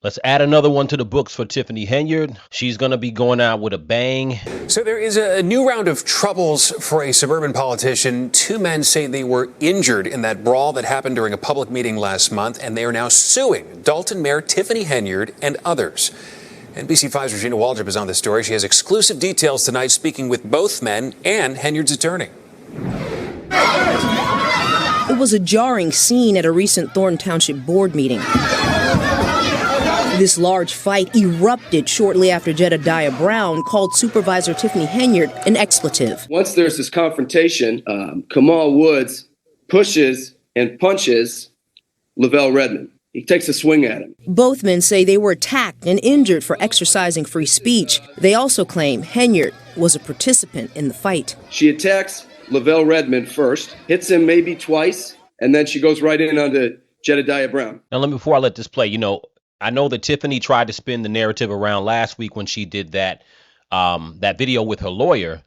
Let's add another one to the books for Tiffany Henyard. She's going to be going out with a bang. So there is a new round of troubles for a suburban politician. Two men say they were injured in that brawl that happened during a public meeting last month, and they are now suing Dolton Mayor Tiffany Henyard and others. NBC5's Regina Waldrop is on the story. She has exclusive details tonight, speaking with both men and Henyard's attorney. It was a jarring scene at a recent Thornton Township board meeting. This large fight erupted shortly after Jedidiah Brown called Supervisor Tiffany Henyard an expletive. Once there's this confrontation, Kamal Woods pushes and punches Lavell Redmond. He takes a swing at him. Both men say they were attacked and injured for exercising free speech. They also claim Henyard was a participant in the fight. She attacks Lavell Redmond first, hits him maybe twice, and then she goes right in onto Jedidiah Brown. Now, before I let this play, I know that Tiffany tried to spin the narrative around last week when she did that video with her lawyer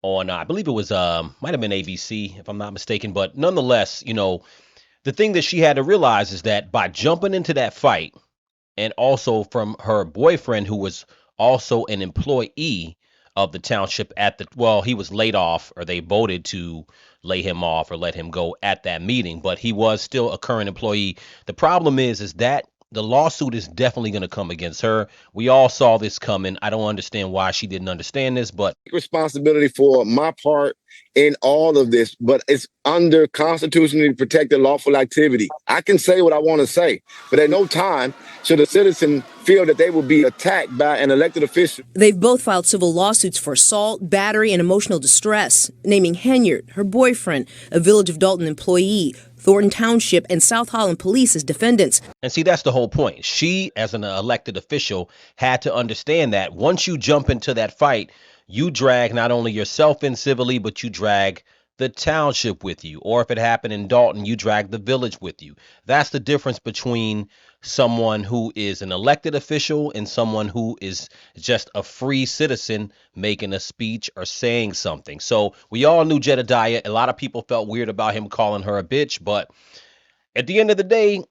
on, I believe it was, might have been ABC, if I'm not mistaken. But nonetheless, the thing that she had to realize is that by jumping into that fight, and also from her boyfriend, who was also an employee of the township he was laid off, or they voted to lay him off or let him go at that meeting, but he was still a current employee. The problem is that the lawsuit is definitely going to come against her. We all saw this coming. I don't understand why she didn't understand this, but responsibility for my part in all of this, but it's under constitutionally protected lawful activity. I can say what I want to say, but at no time should a citizen feel that they will be attacked by an elected official. They've both filed civil lawsuits for assault, battery, and emotional distress, naming Henyard, her boyfriend, a Village of Dolton employee, Thornton Township, and South Holland Police as defendants. And see, that's the whole point. She, as an elected official, had to understand that once you jump into that fight, you drag not only yourself in civilly, but you drag the township with you. Or if it happened in Dolton, you drag the village with you. That's the difference between someone who is an elected official and someone who is just a free citizen making a speech or saying something. So we all knew Jedidiah. A lot of people felt weird about him calling her a bitch, but at the end of the day,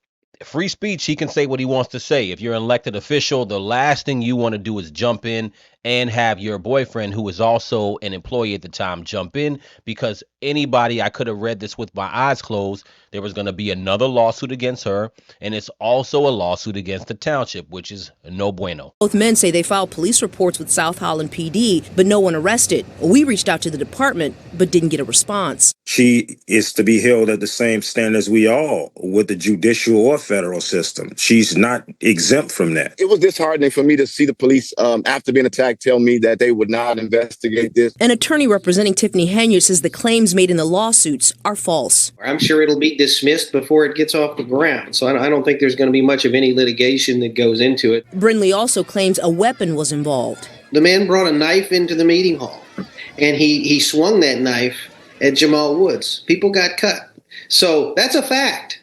free speech, he can say what he wants to say. If you're an elected official, the last thing you want to do is jump in and have your boyfriend, who is also an employee at the time, jump in, because anybody, I could have read this with my eyes closed, there was going to be another lawsuit against her, and it's also a lawsuit against the township, which is no bueno. Both men say they filed police reports with South Holland PD, but no one arrested. We reached out to the department, but didn't get a response. She is to be held at the same standard as we all with the judicial or federal system. She's not exempt from that. It was disheartening for me to see the police, after being attacked, tell me that they would not investigate this. An attorney representing Tiffany Henyard says the claims made in the lawsuits are false. I'm sure it'll be dismissed before it gets off the ground. So I don't think there's going to be much of any litigation that goes into it. Brindley also claims a weapon was involved. The man brought a knife into the meeting hall, and he swung that knife at Jamal Woods. People got cut. So that's a fact.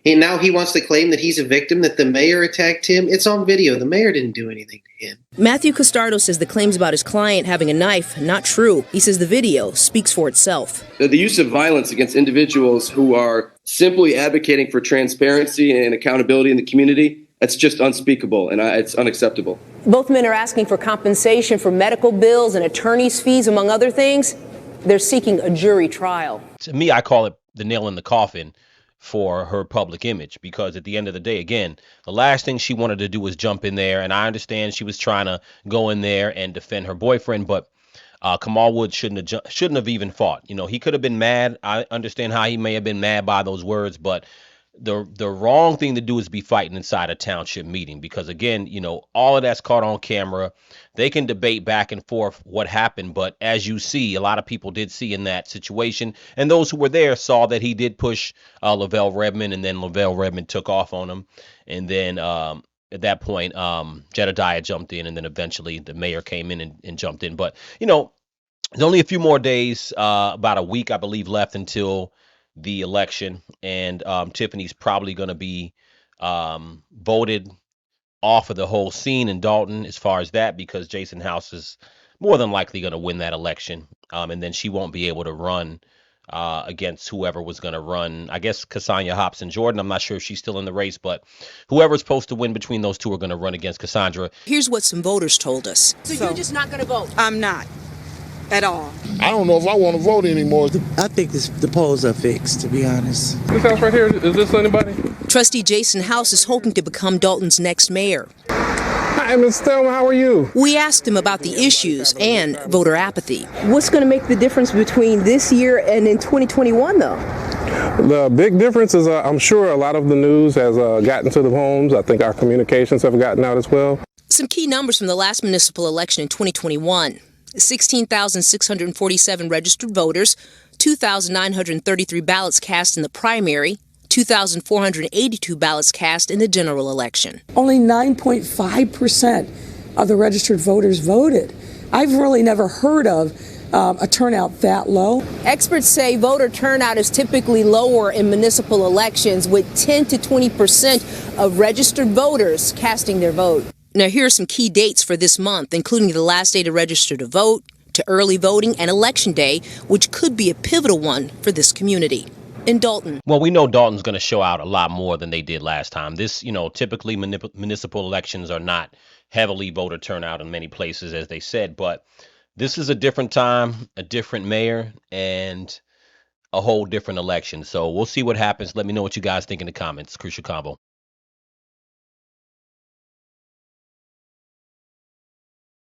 And now he wants to claim that he's a victim, that the mayor attacked him. It's on video. The mayor didn't do anything to him. Matthew Costardo says the claims about his client having a knife, not true. He says the video speaks for itself. The use of violence against individuals who are simply advocating for transparency and accountability in the community, that's just unspeakable, and it's unacceptable. Both men are asking for compensation for medical bills and attorney's fees, among other things. They're seeking a jury trial. To me, I call it the nail in the coffin for her public image, because at the end of the day, again, the last thing she wanted to do was jump in there. And I understand she was trying to go in there and defend her boyfriend, but Kamal Woods shouldn't have even fought. He could have been mad. I understand how he may have been mad by those words, but the wrong thing to do is be fighting inside a township meeting, because again, all of that's caught on camera. They can debate back and forth what happened, but as you see, a lot of people did see in that situation, and those who were there saw that he did push Lavell Redmond, and then Lavell Redmond took off on him, and then at that point, Jedidiah jumped in, and then eventually the mayor came in and jumped in. But there's only a few more days, about a week, I believe, left until the election, and Tiffany's probably going to be voted off of the whole scene in Dolton as far as that, because Jason House is more than likely going to win that election, and then she won't be able to run against whoever was going to run. I guess Cassandra Hobson Jordan. I'm not sure if she's still in the race, but whoever's supposed to win between those two are going to run against Cassandra. Here's what some voters told us. So you're just not going to vote? I'm not at all. I don't know if I want to vote anymore. I think the polls are fixed, to be honest. This house right here, is this anybody? Trustee Jason House is hoping to become Dolton's next mayor. Hi, Ms. Thelma, how are you? We asked him about the issues and voter apathy. What's going to make the difference between this year and in 2021, though? The big difference is I'm sure a lot of the news has gotten to the homes. I think our communications have gotten out as well. Some key numbers from the last municipal election in 2021. 16,647 registered voters, 2,933 ballots cast in the primary, 2,482 ballots cast in the general election. Only 9.5% of the registered voters voted. I've really never heard of a turnout that low. Experts say voter turnout is typically lower in municipal elections, with 10 to 20% of registered voters casting their vote. Now, here are some key dates for this month, including the last day to register to vote, to early voting, and Election Day, which could be a pivotal one for this community. In Dolton. Well, we know Dolton's going to show out a lot more than they did last time. This, typically municipal elections are not heavily voter turnout in many places, as they said, but this is a different time, a different mayor, and a whole different election. So we'll see what happens. Let me know what you guys think in the comments. Crucial Combo.